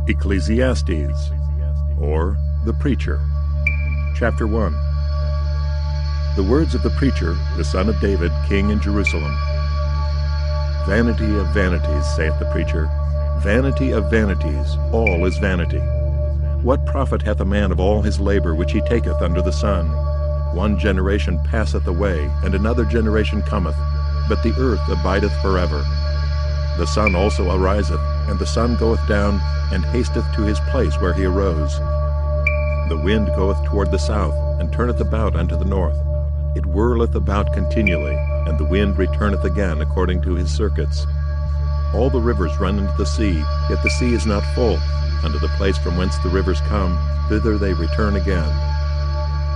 Ecclesiastes, or the Preacher. Chapter 1. The words of the preacher, the son of David, king in Jerusalem. Vanity of vanities, saith the preacher, vanity of vanities, all is vanity. What profit hath a man of all his labor which he taketh under the sun? One generation passeth away, and another generation cometh, but the earth abideth forever. The sun also ariseth, and the sun goeth down, and hasteth to his place where he arose. The wind goeth toward the south, and turneth about unto the north. It whirleth about continually, and the wind returneth again according to his circuits. All the rivers run into the sea, yet the sea is not full. Unto the place from whence the rivers come, thither they return again.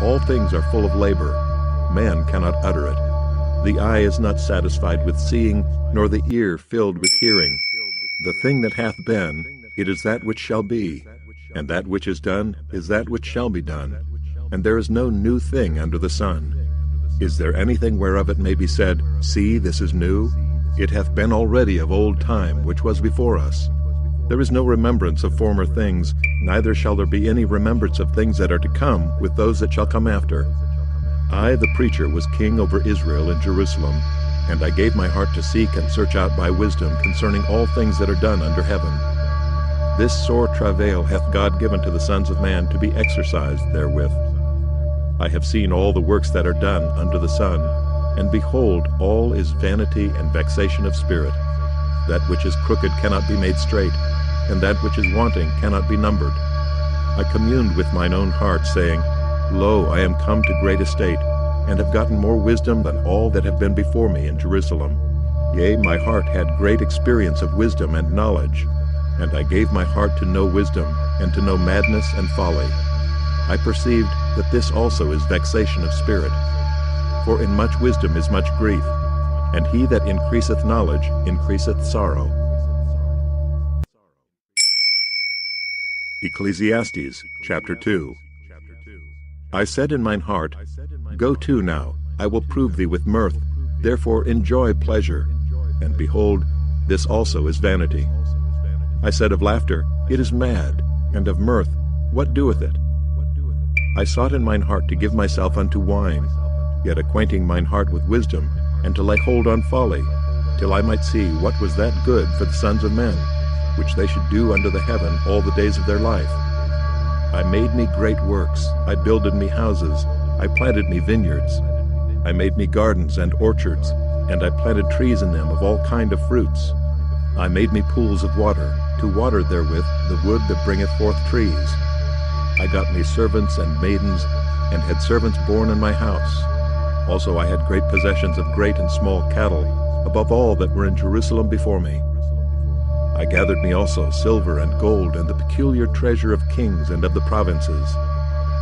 All things are full of labor. Man cannot utter it. The eye is not satisfied with seeing, nor the ear filled with hearing. The thing that hath been, it is that which shall be, and that which is done is that which shall be done. And there is no new thing under the sun. Is there anything whereof it may be said, See, this is new? It hath been already of old time, which was before us. There is no remembrance of former things, neither shall there be any remembrance of things that are to come with those that shall come after. I, the preacher, was king over Israel in Jerusalem, and I gave my heart to seek and search out by wisdom concerning all things that are done under heaven. This sore travail hath God given to the sons of man to be exercised therewith. I have seen all the works that are done under the sun, and behold, all is vanity and vexation of spirit. That which is crooked cannot be made straight, and that which is wanting cannot be numbered. I communed with mine own heart, saying, Lo, I am come to great estate, and have gotten more wisdom than all that have been before me in Jerusalem. Yea, my heart had great experience of wisdom and knowledge, and I gave my heart to know wisdom, and to know madness and folly. I perceived that this also is vexation of spirit. For in much wisdom is much grief, and he that increaseth knowledge increaseth sorrow. Ecclesiastes, chapter 2. I said in mine heart, Go to now, I will prove thee with mirth, therefore enjoy pleasure. And behold, this also is vanity. I said of laughter, It is mad, and of mirth, what doeth it? I sought in mine heart to give myself unto wine, yet acquainting mine heart with wisdom, and to lay hold on folly, till I might see what was that good for the sons of men, which they should do under the heaven all the days of their life. I made me great works, I builded me houses, I planted me vineyards. I made me gardens and orchards, and I planted trees in them of all kind of fruits. I made me pools of water, to water therewith the wood that bringeth forth trees. I got me servants and maidens, and had servants born in my house. Also I had great possessions of great and small cattle, above all that were in Jerusalem before me. I gathered me also silver and gold, and the peculiar treasure of kings and of the provinces.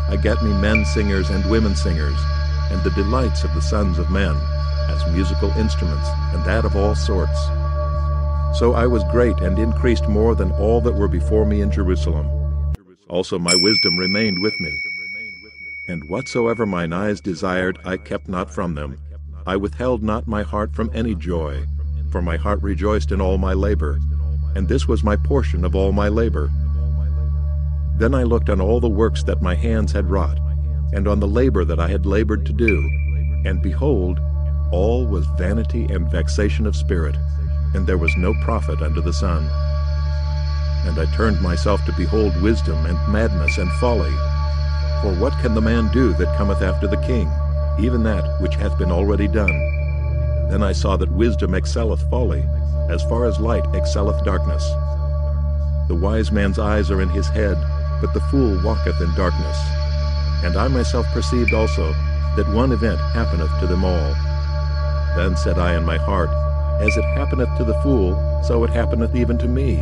I gat me men singers and women singers, and the delights of the sons of men, as musical instruments, and that of all sorts. So I was great and increased more than all that were before me in Jerusalem. Also my wisdom remained with me. And whatsoever mine eyes desired, I kept not from them. I withheld not my heart from any joy, for my heart rejoiced in all my labor, and this was my portion of all my labor. Then I looked on all the works that my hands had wrought, and on the labor that I had labored to do, and behold, all was vanity and vexation of spirit, and there was no profit under the sun. And I turned myself to behold wisdom and madness and folly. For what can the man do that cometh after the king, even that which hath been already done? Then I saw that wisdom excelleth folly, as far as light excelleth darkness. The wise man's eyes are in his head, but the fool walketh in darkness. And I myself perceived also that one event happeneth to them all. Then said I in my heart, As it happeneth to the fool, so it happeneth even to me.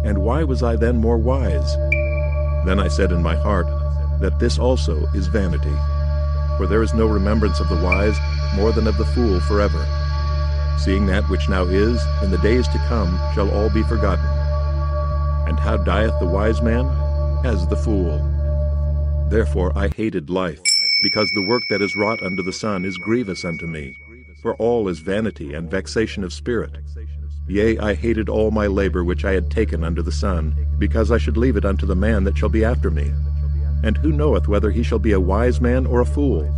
And why was I then more wise? Then I said in my heart, that this also is vanity. For there is no remembrance of the wise more than of the fool forever. Seeing that which now is, in the days to come, shall all be forgotten. And how dieth the wise man? As the fool. Therefore I hated life, because the work that is wrought under the sun is grievous unto me. For all is vanity and vexation of spirit. Yea, I hated all my labor which I had taken under the sun, because I should leave it unto the man that shall be after me. And who knoweth whether he shall be a wise man or a fool?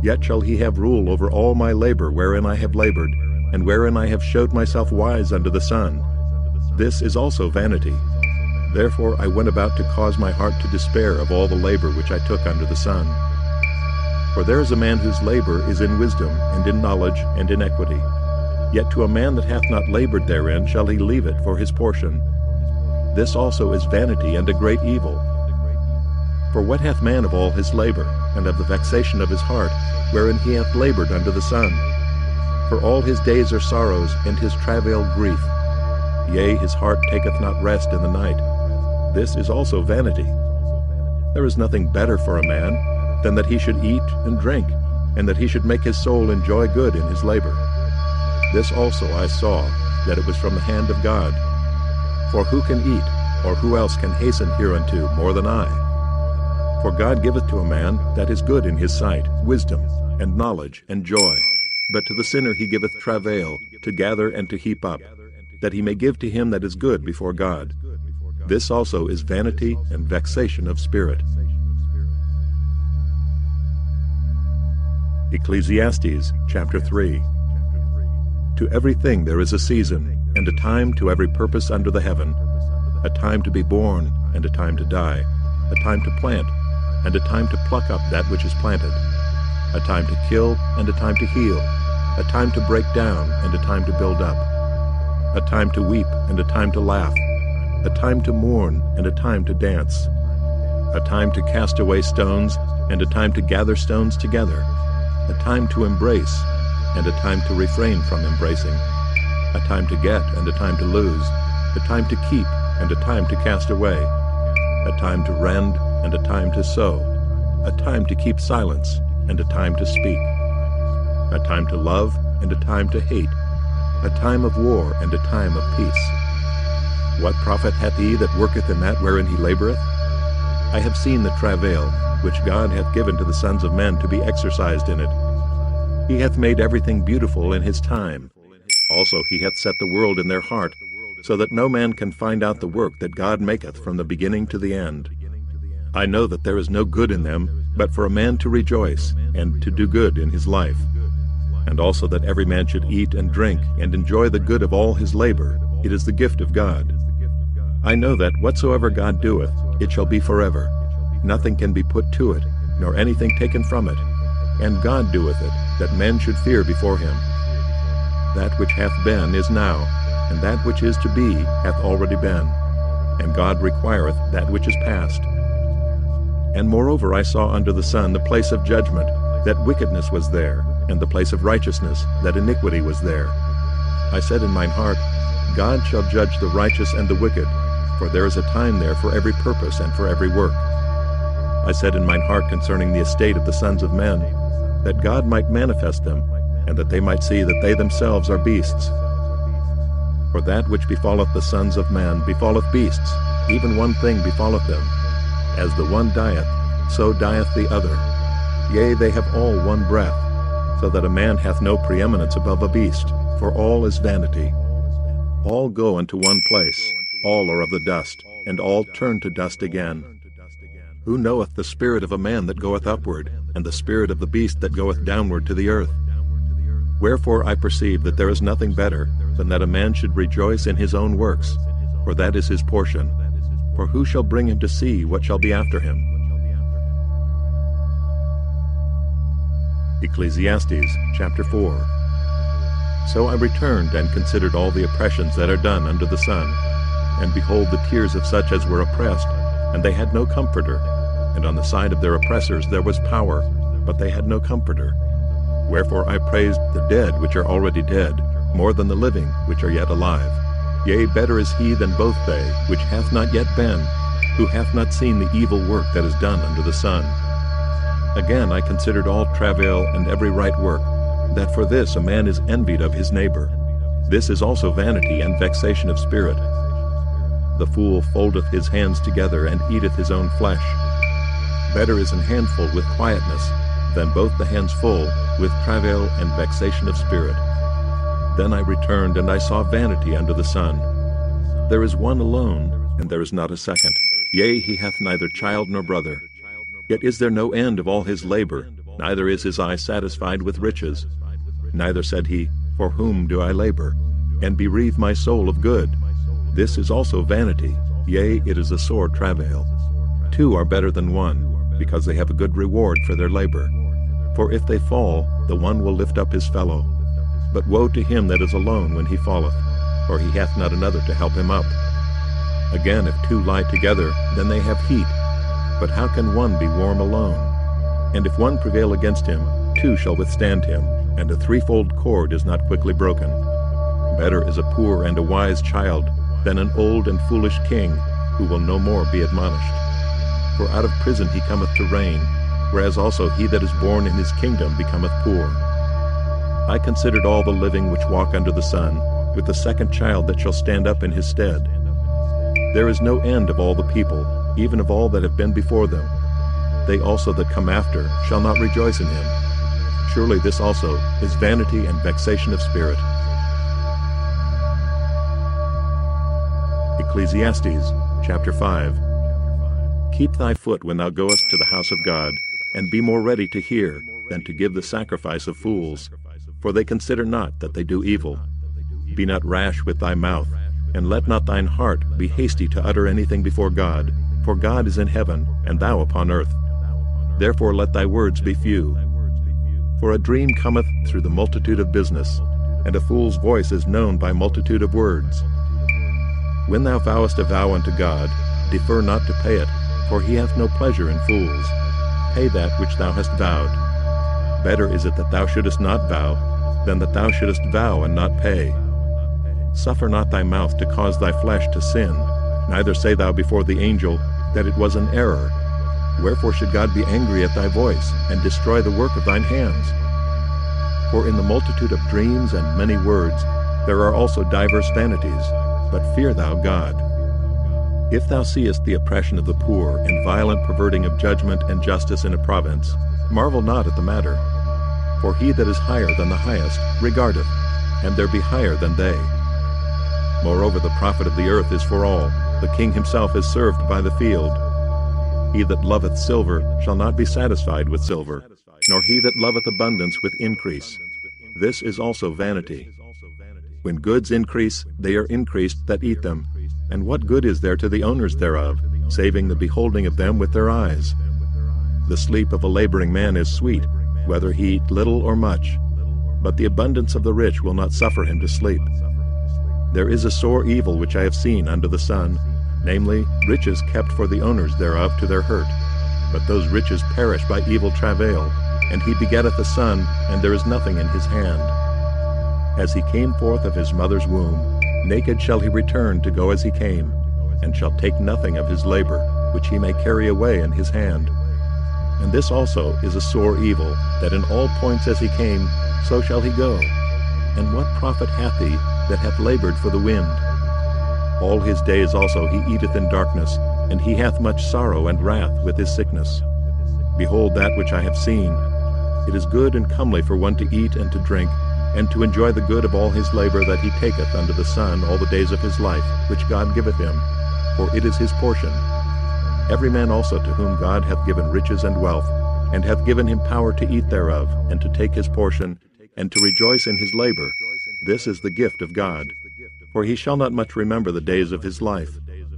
Yet shall he have rule over all my labor wherein I have labored, and wherein I have showed myself wise under the sun. This is also vanity. Therefore I went about to cause my heart to despair of all the labor which I took under the sun. For there is a man whose labor is in wisdom, and in knowledge, and in equity. Yet to a man that hath not labored therein shall he leave it for his portion. This also is vanity and a great evil. For what hath man of all his labor, and of the vexation of his heart, wherein he hath labored under the sun? For all his days are sorrows, and his travail grief. Yea, his heart taketh not rest in the night. This is also vanity. There is nothing better for a man than that he should eat and drink, and that he should make his soul enjoy good in his labor. This also I saw, that it was from the hand of God. For who can eat, or who else can hasten hereunto more than I? For God giveth to a man that is good in his sight wisdom, and knowledge, and joy. But to the sinner he giveth travail, to gather and to heap up, that he may give to him that is good before God. This also is vanity and vexation of spirit. Ecclesiastes chapter 3. To everything there is a season, and a time to every purpose under the heaven, a time to be born, and a time to die, a time to plant, and a time to pluck up that which is planted, a time to kill, and a time to heal, a time to break down, and a time to build up, a time to weep, and a time to laugh, a time to mourn, and a time to dance, a time to cast away stones, and a time to gather stones together, a time to embrace, and a time to refrain from embracing, a time to get, and a time to lose, a time to keep, and a time to cast away, a time to rend, and a time to sow, a time to keep silence, and a time to speak, a time to love, and a time to hate, a time of war, and a time of peace. What profit hath he that worketh in that wherein he laboureth? I have seen the travail, which God hath given to the sons of men to be exercised in it. He hath made everything beautiful in his time. Also he hath set the world in their heart, so that no man can find out the work that God maketh from the beginning to the end. I know that there is no good in them, but for a man to rejoice, and to do good in his life. And also that every man should eat and drink, and enjoy the good of all his labor. It is the gift of God. I know that whatsoever God doeth, it shall be forever. Nothing can be put to it, nor anything taken from it. And God doeth it, that men should fear before him. That which hath been is now, and that which is to be hath already been. And God requireth that which is past. And moreover I saw under the sun the place of judgment, that wickedness was there, and the place of righteousness, that iniquity was there. I said in mine heart, God shall judge the righteous and the wicked, for there is a time there for every purpose and for every work. I said in mine heart concerning the estate of the sons of men, that God might manifest them, and that they might see that they themselves are beasts. For that which befalleth the sons of men befalleth beasts, even one thing befalleth them. As the one dieth, so dieth the other. Yea, they have all one breath, so that a man hath no preeminence above a beast, for all is vanity. All go unto one place, all are of the dust, and all turn to dust again. Who knoweth the spirit of a man that goeth upward, and the spirit of the beast that goeth downward to the earth? Wherefore I perceive that there is nothing better than that a man should rejoice in his own works, for that is his portion. For who shall bring him to see what shall be after him? Ecclesiastes chapter 4. So I returned and considered all the oppressions that are done under the sun, and behold the tears of such as were oppressed, and they had no comforter. And on the side of their oppressors there was power, but they had no comforter. Wherefore I praised the dead which are already dead, more than the living which are yet alive. Yea, better is he than both they, which hath not yet been, who hath not seen the evil work that is done under the sun. Again I considered all travail and every right work, that for this a man is envied of his neighbor. This is also vanity and vexation of spirit. The fool foldeth his hands together and eateth his own flesh. Better is an handful with quietness, than both the hands full with travail and vexation of spirit. Then I returned, and I saw vanity under the sun. There is one alone, and there is not a second. Yea, he hath neither child nor brother. Yet is there no end of all his labor, neither is his eye satisfied with riches. Neither said he, For whom do I labor, and bereave my soul of good? This is also vanity, yea, it is a sore travail. Two are better than one, because they have a good reward for their labor. For if they fall, the one will lift up his fellow. But woe to him that is alone when he falleth, for he hath not another to help him up. Again, if two lie together, then they have heat. But how can one be warm alone? And if one prevail against him, two shall withstand him, and a threefold cord is not quickly broken. Better is a poor and a wise child than an old and foolish king, who will no more be admonished. For out of prison he cometh to reign, whereas also he that is born in his kingdom becometh poor. I considered all the living which walk under the sun, with the second child that shall stand up in his stead. There is no end of all the people, even of all that have been before them. They also that come after shall not rejoice in him. Surely this also is vanity and vexation of spirit. Ecclesiastes chapter 5. Keep thy foot when thou goest to the house of God, and be more ready to hear than to give the sacrifice of fools, for they consider not that they do evil. Be not rash with thy mouth, and let not thine heart be hasty to utter anything before God, for God is in heaven, and thou upon earth. Therefore let thy words be few. For a dream cometh through the multitude of business, and a fool's voice is known by multitude of words. When thou vowest a vow unto God, defer not to pay it, for he hath no pleasure in fools. Pay that which thou hast vowed. Better is it that thou shouldest not vow, than that thou shouldest vow and not pay. Suffer not thy mouth to cause thy flesh to sin, neither say thou before the angel that it was an error. Wherefore should God be angry at thy voice, and destroy the work of thine hands? For in the multitude of dreams and many words there are also divers vanities, but fear thou God. If thou seest the oppression of the poor, and violent perverting of judgment and justice in a province, marvel not at the matter. For he that is higher than the highest regardeth, and there be higher than they. Moreover, the profit of the earth is for all. The king himself is served by the field. He that loveth silver shall not be satisfied with silver, nor he that loveth abundance with increase. This is also vanity. When goods increase, they are increased that eat them. And what good is there to the owners thereof, saving the beholding of them with their eyes? The sleep of a laboring man is sweet, whether he eat little or much, but the abundance of the rich will not suffer him to sleep. There is a sore evil which I have seen under the sun, namely, riches kept for the owners thereof to their hurt. But those riches perish by evil travail, and he begetteth a son, and there is nothing in his hand. As he came forth of his mother's womb, naked shall he return to go as he came, and shall take nothing of his labor, which he may carry away in his hand. And this also is a sore evil, that in all points as he came, so shall he go. And what profit hath he that hath labored for the wind? All his days also he eateth in darkness, and he hath much sorrow and wrath with his sickness. Behold that which I have seen. It is good and comely for one to eat and to drink, and to enjoy the good of all his labor that he taketh under the sun all the days of his life, which God giveth him, for it is his portion. Every man also to whom God hath given riches and wealth, and hath given him power to eat thereof, and to take his portion, and to rejoice in his labor, this is the gift of God. For he shall not much remember the days of his life,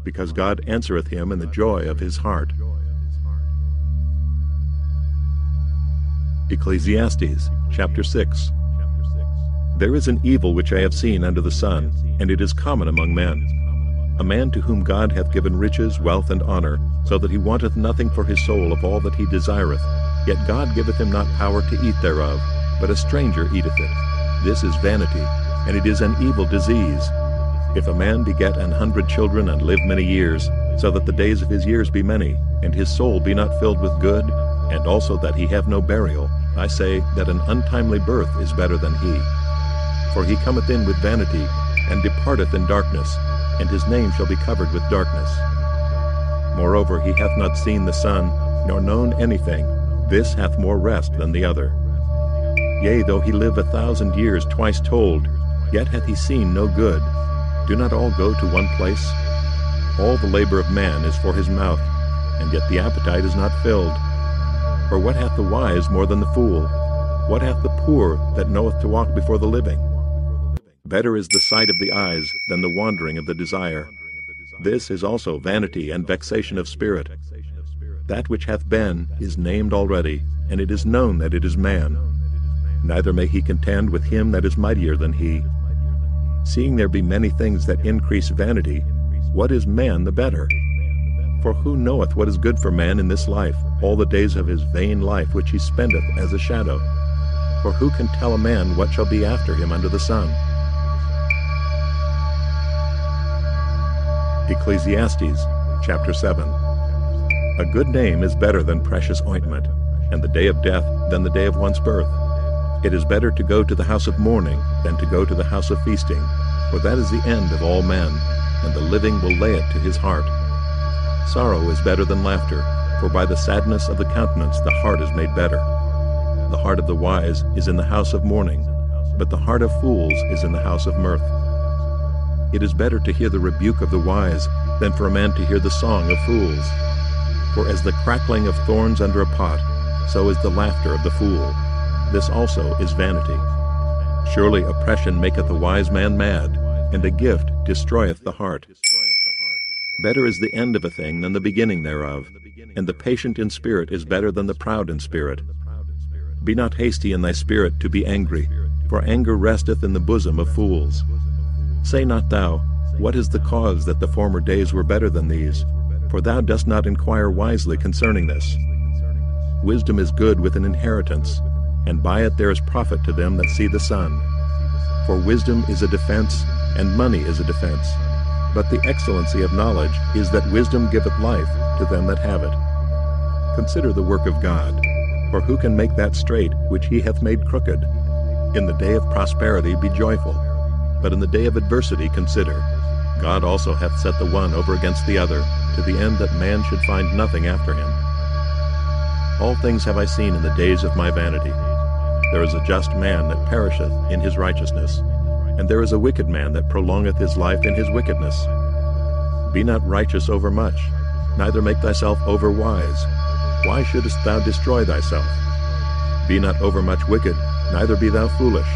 because God answereth him in the joy of his heart. Ecclesiastes chapter 6. There is an evil which I have seen under the sun, and it is common among men. A man to whom God hath given riches, wealth, and honor, so that he wanteth nothing for his soul of all that he desireth. Yet God giveth him not power to eat thereof, but a stranger eateth it. This is vanity, and it is an evil disease. If a man beget 100 children and live many years, so that the days of his years be many, and his soul be not filled with good, and also that he have no burial, I say that an untimely birth is better than he. For he cometh in with vanity, and departeth in darkness, and his name shall be covered with darkness. Moreover, he hath not seen the sun, nor known anything. This hath more rest than the other. Yea, though he live 1,000 years twice told, yet hath he seen no good. Do not all go to one place? All the labor of man is for his mouth, and yet the appetite is not filled. For what hath the wise more than the fool? What hath the poor that knoweth to walk before the living? Better is the sight of the eyes than the wandering of the desire. This is also vanity and vexation of spirit. That which hath been is named already, and it is known that it is man. Neither may he contend with him that is mightier than he. Seeing there be many things that increase vanity, what is man the better? For who knoweth what is good for man in this life, all the days of his vain life which he spendeth as a shadow? For who can tell a man what shall be after him under the sun? Ecclesiastes chapter 7. A good name is better than precious ointment, and the day of death than the day of one's birth. It is better to go to the house of mourning than to go to the house of feasting, for that is the end of all men, and the living will lay it to his heart. Sorrow is better than laughter, for by the sadness of the countenance the heart is made better. The heart of the wise is in the house of mourning, but the heart of fools is in the house of mirth. It is better to hear the rebuke of the wise than for a man to hear the song of fools. For as the crackling of thorns under a pot, so is the laughter of the fool. This also is vanity. Surely oppression maketh a wise man mad, and a gift destroyeth the heart. Better is the end of a thing than the beginning thereof, and the patient in spirit is better than the proud in spirit. Be not hasty in thy spirit to be angry, for anger resteth in the bosom of fools. Say not thou, what is the cause that the former days were better than these? For thou dost not inquire wisely concerning this. Wisdom is good with an inheritance, and by it there is profit to them that see the sun. For wisdom is a defense, and money is a defense. But the excellency of knowledge is that wisdom giveth life to them that have it. Consider the work of God, for who can make that straight which he hath made crooked? In the day of prosperity be joyful, but in the day of adversity consider. God also hath set the one over against the other, to the end that man should find nothing after him. All things have I seen in the days of my vanity. There is a just man that perisheth in his righteousness, and there is a wicked man that prolongeth his life in his wickedness. Be not righteous overmuch, neither make thyself overwise. Why shouldest thou destroy thyself? Be not overmuch wicked, neither be thou foolish.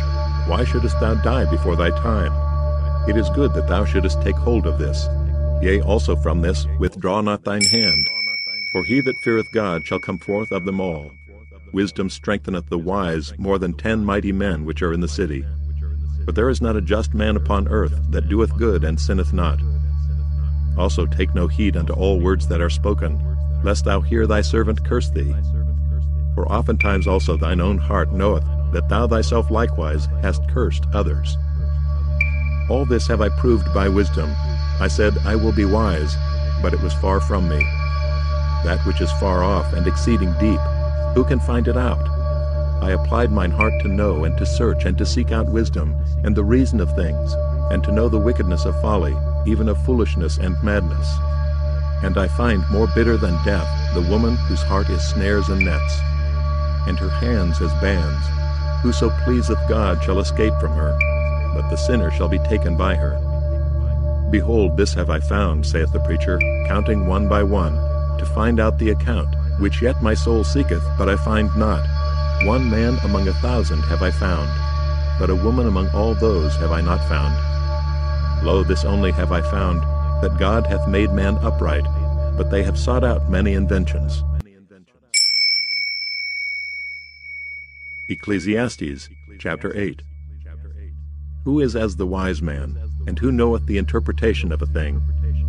Why shouldest thou die before thy time? It is good that thou shouldest take hold of this. Yea, also from this withdraw not thine hand. For he that feareth God shall come forth of them all. Wisdom strengtheneth the wise more than 10 mighty men which are in the city. But there is not a just man upon earth that doeth good and sinneth not. Also take no heed unto all words that are spoken, lest thou hear thy servant curse thee. For oftentimes also thine own heart knoweth that thou thyself likewise hast cursed others. All this have I proved by wisdom. I said, I will be wise, but it was far from me. That which is far off and exceeding deep, who can find it out? I applied mine heart to know and to search and to seek out wisdom, and the reason of things, and to know the wickedness of folly, even of foolishness and madness. And I find more bitter than death the woman whose heart is snares and nets, and her hands as bands. Whoso pleaseth God shall escape from her, but the sinner shall be taken by her. Behold, this have I found, saith the preacher, counting one by one, to find out the account, which yet my soul seeketh, but I find not. One man among 1,000 have I found, but a woman among all those have I not found. Lo, this only have I found, that God hath made man upright, but they have sought out many inventions. Ecclesiastes chapter 8. Who is as the wise man, and who knoweth the interpretation of a thing?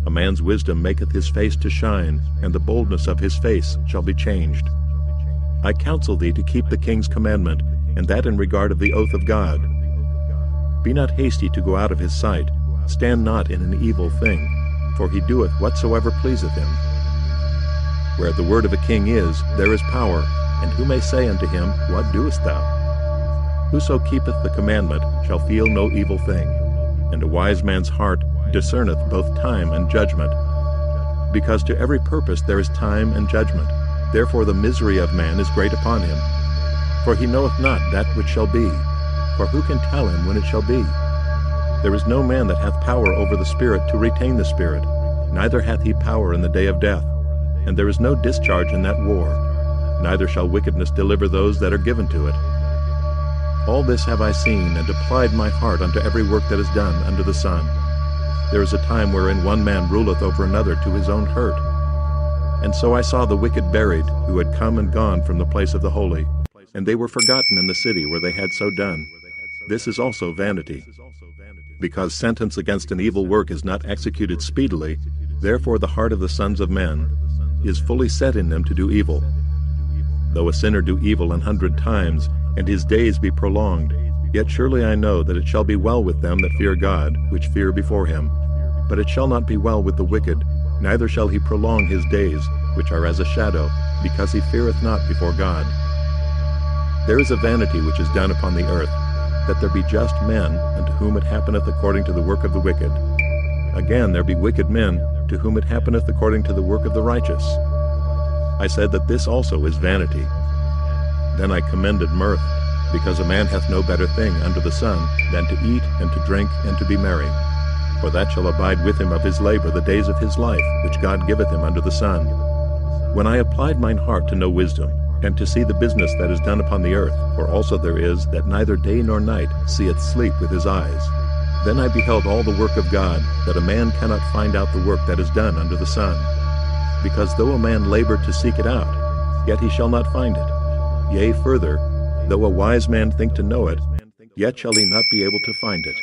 A man's wisdom maketh his face to shine, and the boldness of his face shall be changed. I counsel thee to keep the king's commandment, and that in regard of the oath of God. Be not hasty to go out of his sight, stand not in an evil thing, for he doeth whatsoever pleaseth him. Where the word of a king is, there is power, and who may say unto him, What doest thou? Whoso keepeth the commandment shall feel no evil thing, and a wise man's heart discerneth both time and judgment. Because to every purpose there is time and judgment, therefore the misery of man is great upon him. For he knoweth not that which shall be, for who can tell him when it shall be? There is no man that hath power over the spirit to retain the spirit, neither hath he power in the day of death. And there is no discharge in that war, neither shall wickedness deliver those that are given to it. All this have I seen, and applied my heart unto every work that is done under the sun. There is a time wherein one man ruleth over another to his own hurt. And so I saw the wicked buried, who had come and gone from the place of the holy, and they were forgotten in the city where they had so done. This is also vanity. Because sentence against an evil work is not executed speedily, therefore the heart of the sons of men is fully set in them to do evil. Though a sinner do evil 100 times, and his days be prolonged, yet surely I know that it shall be well with them that fear God, which fear before him. But it shall not be well with the wicked, neither shall he prolong his days, which are as a shadow, because he feareth not before God. There is a vanity which is done upon the earth, that there be just men, unto whom it happeneth according to the work of the wicked. Again there be wicked men, to whom it happeneth according to the work of the righteous. I said that this also is vanity. Then I commended mirth, because a man hath no better thing under the sun than to eat and to drink and to be merry. For that shall abide with him of his labor the days of his life, which God giveth him under the sun. When I applied mine heart to know wisdom, and to see the business that is done upon the earth, for also there is that neither day nor night seeth sleep with his eyes. Then I beheld all the work of God, that a man cannot find out the work that is done under the sun. Because though a man labor to seek it out, yet he shall not find it. Yea, further, though a wise man think to know it, yet shall he not be able to find it.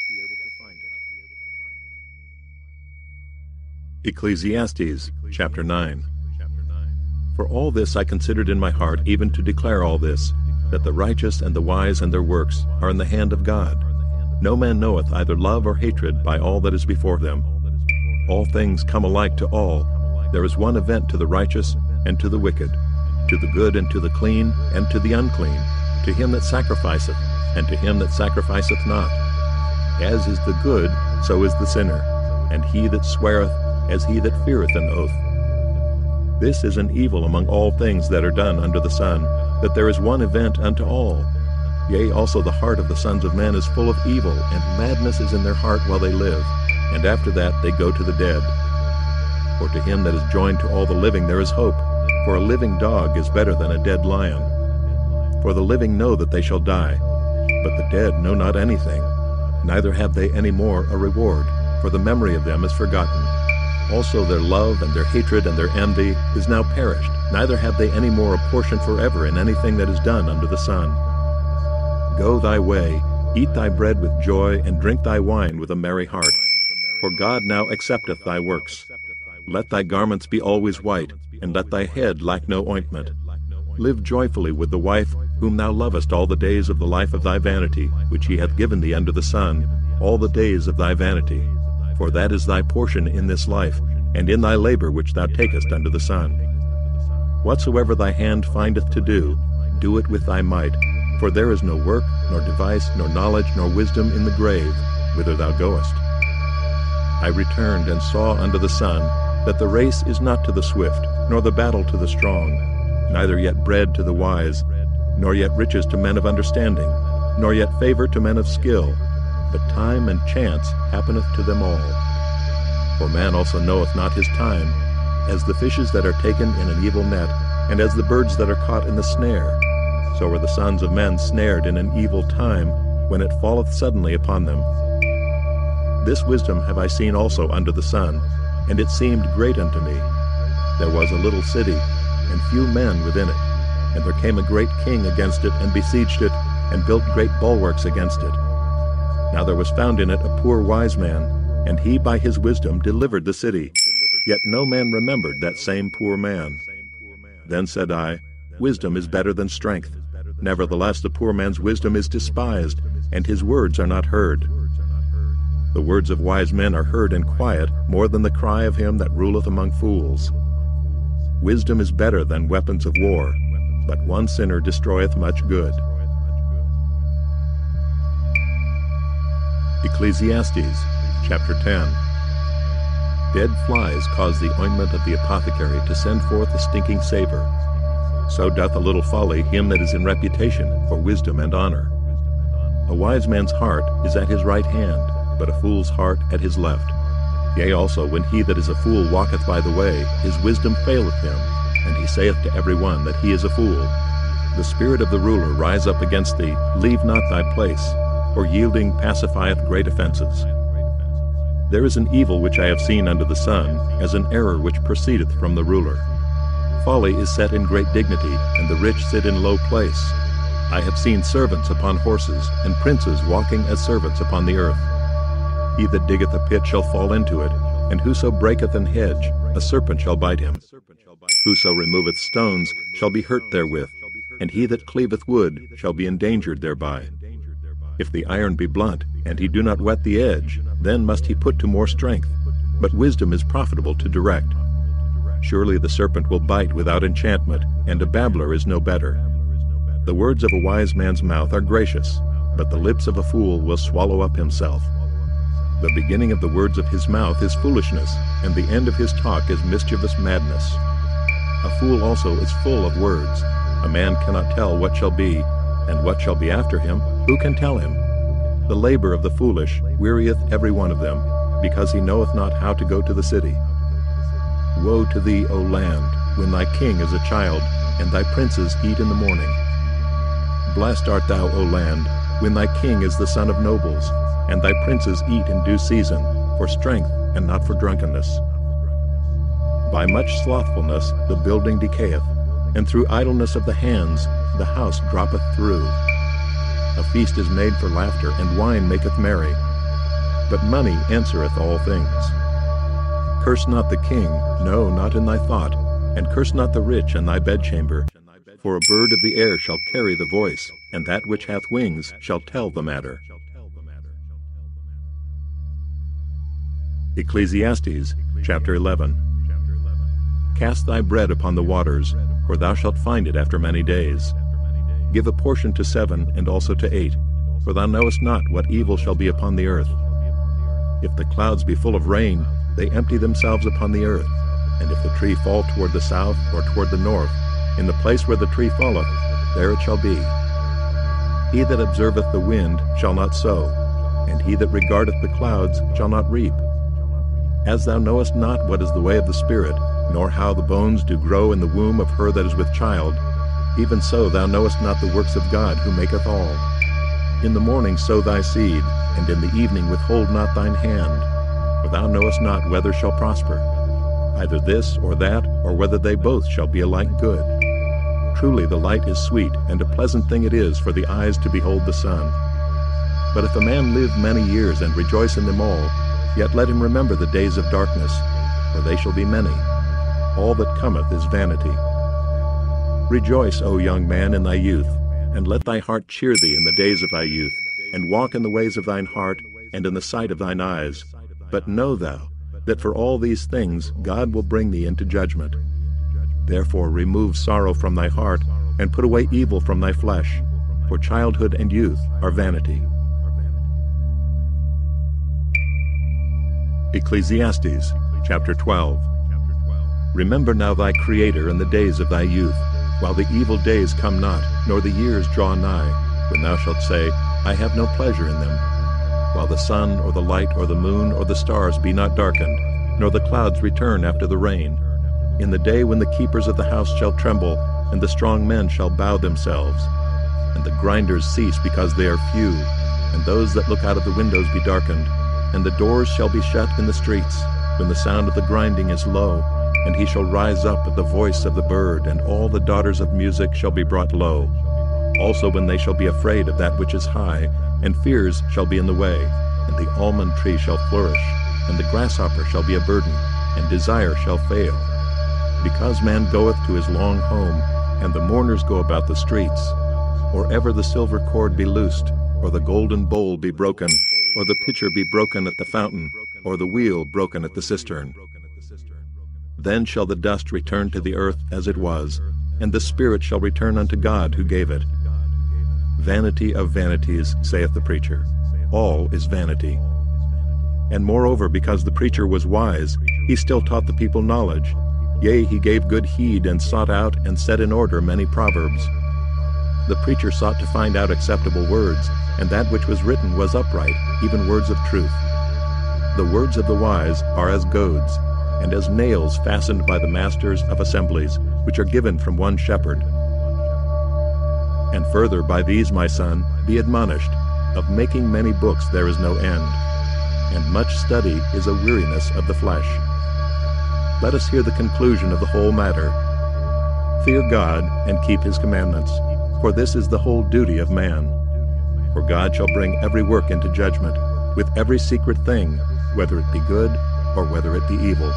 Ecclesiastes chapter 9. For all this I considered in my heart, even to declare all this, that the righteous and the wise and their works are in the hand of God. No man knoweth either love or hatred by all that is before them. All things come alike to all. There is one event to the righteous and to the wicked, to the good and to the clean and to the unclean, to him that sacrificeth and to him that sacrificeth not. As is the good, so is the sinner, and he that sweareth, as he that feareth an oath. This is an evil among all things that are done under the sun, that there is one event unto all. Yea, also the heart of the sons of men is full of evil, and madness is in their heart while they live, and after that they go to the dead. For to him that is joined to all the living there is hope, for a living dog is better than a dead lion. For the living know that they shall die, but the dead know not anything, neither have they any more a reward, for the memory of them is forgotten. Also their love and their hatred and their envy is now perished, neither have they any more a portion forever in anything that is done under the sun. Go thy way, eat thy bread with joy, and drink thy wine with a merry heart. For God now accepteth thy works. Let thy garments be always white, and let thy head lack no ointment. Live joyfully with the wife whom thou lovest all the days of the life of thy vanity, which he hath given thee under the sun, all the days of thy vanity. For that is thy portion in this life, and in thy labor which thou takest under the sun. Whatsoever thy hand findeth to do, do it with thy might, for there is no work, nor device, nor knowledge, nor wisdom in the grave, whither thou goest. I returned and saw under the sun that the race is not to the swift, nor the battle to the strong, neither yet bread to the wise, nor yet riches to men of understanding, nor yet favor to men of skill, but time and chance happeneth to them all. For man also knoweth not his time, as the fishes that are taken in an evil net, and as the birds that are caught in the snare. So are the sons of men snared in an evil time, when it falleth suddenly upon them. This wisdom have I seen also under the sun, and it seemed great unto me. There was a little city, and few men within it. And there came a great king against it, and besieged it, and built great bulwarks against it. Now there was found in it a poor wise man, and he by his wisdom delivered the city. Yet no man remembered that same poor man. Then said I, Wisdom is better than strength. Nevertheless the poor man's wisdom is despised, and his words are not heard. The words of wise men are heard in quiet, more than the cry of him that ruleth among fools. Wisdom is better than weapons of war, but one sinner destroyeth much good. Ecclesiastes chapter 10. Dead flies cause the ointment of the apothecary to send forth a stinking savor. So doth a little folly him that is in reputation for wisdom and honor. A wise man's heart is at his right hand, but a fool's heart at his left. Yea, also, when he that is a fool walketh by the way, his wisdom faileth him, and he saith to every one that he is a fool. The spirit of the ruler rise up against thee, leave not thy place, for yielding pacifieth great offenses. There is an evil which I have seen under the sun, as an error which proceedeth from the ruler. Folly is set in great dignity, and the rich sit in low place. I have seen servants upon horses, and princes walking as servants upon the earth. He that diggeth a pit shall fall into it, and whoso breaketh an hedge, a serpent shall bite him. Whoso removeth stones shall be hurt therewith, and he that cleaveth wood shall be endangered thereby. If the iron be blunt, and he do not whet the edge, then must he put to more strength. But wisdom is profitable to direct. Surely the serpent will bite without enchantment, and a babbler is no better. The words of a wise man's mouth are gracious, but the lips of a fool will swallow up himself. The beginning of the words of his mouth is foolishness, and the end of his talk is mischievous madness. A fool also is full of words. A man cannot tell what shall be, and what shall be after him, who can tell him? The labor of the foolish wearieth every one of them, because he knoweth not how to go to the city. Woe to thee, O land, when thy king is a child, and thy princes eat in the morning. Blessed art thou, O land, when thy king is the son of nobles, and thy princes eat in due season, for strength and not for drunkenness. By much slothfulness the building decayeth, and through idleness of the hands the house droppeth through. A feast is made for laughter, and wine maketh merry, but money answereth all things. Curse not the king, no, not in thy thought, and curse not the rich in thy bedchamber, for a bird of the air shall carry the voice, and that which hath wings shall tell the matter. Ecclesiastes chapter 11. Cast thy bread upon the waters, for thou shalt find it after many days. Give a portion to 7 and also to 8, for thou knowest not what evil shall be upon the earth. If the clouds be full of rain, they empty themselves upon the earth, and if the tree fall toward the south or toward the north, in the place where the tree falleth, there it shall be. He that observeth the wind shall not sow, and he that regardeth the clouds shall not reap. As thou knowest not what is the way of the Spirit, nor how the bones do grow in the womb of her that is with child, even so thou knowest not the works of God who maketh all. In the morning sow thy seed, and in the evening withhold not thine hand, for thou knowest not whether shall prosper, either this or that, or whether they both shall be alike good. Truly the light is sweet, and a pleasant thing it is for the eyes to behold the sun. But if a man live many years and rejoice in them all, yet let him remember the days of darkness, for they shall be many. All that cometh is vanity. Rejoice, O young man, in thy youth, and let thy heart cheer thee in the days of thy youth, and walk in the ways of thine heart, and in the sight of thine eyes. But know thou, that for all these things God will bring thee into judgment. Therefore remove sorrow from thy heart, and put away evil from thy flesh, for childhood and youth are vanity. Ecclesiastes chapter 12. Remember now thy Creator in the days of thy youth, while the evil days come not, nor the years draw nigh, when thou shalt say, I have no pleasure in them. While the sun or the light or the moon or the stars be not darkened, nor the clouds return after the rain, in the day when the keepers of the house shall tremble, and the strong men shall bow themselves, and the grinders cease because they are few, and those that look out of the windows be darkened, and the doors shall be shut in the streets, when the sound of the grinding is low, and he shall rise up at the voice of the bird, and all the daughters of music shall be brought low. Also when they shall be afraid of that which is high, and fears shall be in the way, and the almond tree shall flourish, and the grasshopper shall be a burden, and desire shall fail. Because man goeth to his long home, and the mourners go about the streets, or ever the silver cord be loosed, or the golden bowl be broken, or the pitcher be broken at the fountain, or the wheel broken at the cistern. Then shall the dust return to the earth as it was, and the spirit shall return unto God who gave it. Vanity of vanities, saith the preacher. All is vanity. And moreover, because the preacher was wise, he still taught the people knowledge. Yea, he gave good heed, and sought out and set in order many proverbs. The preacher sought to find out acceptable words, and that which was written was upright, even words of truth. The words of the wise are as goads, and as nails fastened by the masters of assemblies, which are given from one shepherd. And further, by these, my son, be admonished, of making many books there is no end, and much study is a weariness of the flesh. Let us hear the conclusion of the whole matter. Fear God and keep his commandments, for this is the whole duty of man. For God shall bring every work into judgment, with every secret thing, whether it be good or whether it be evil.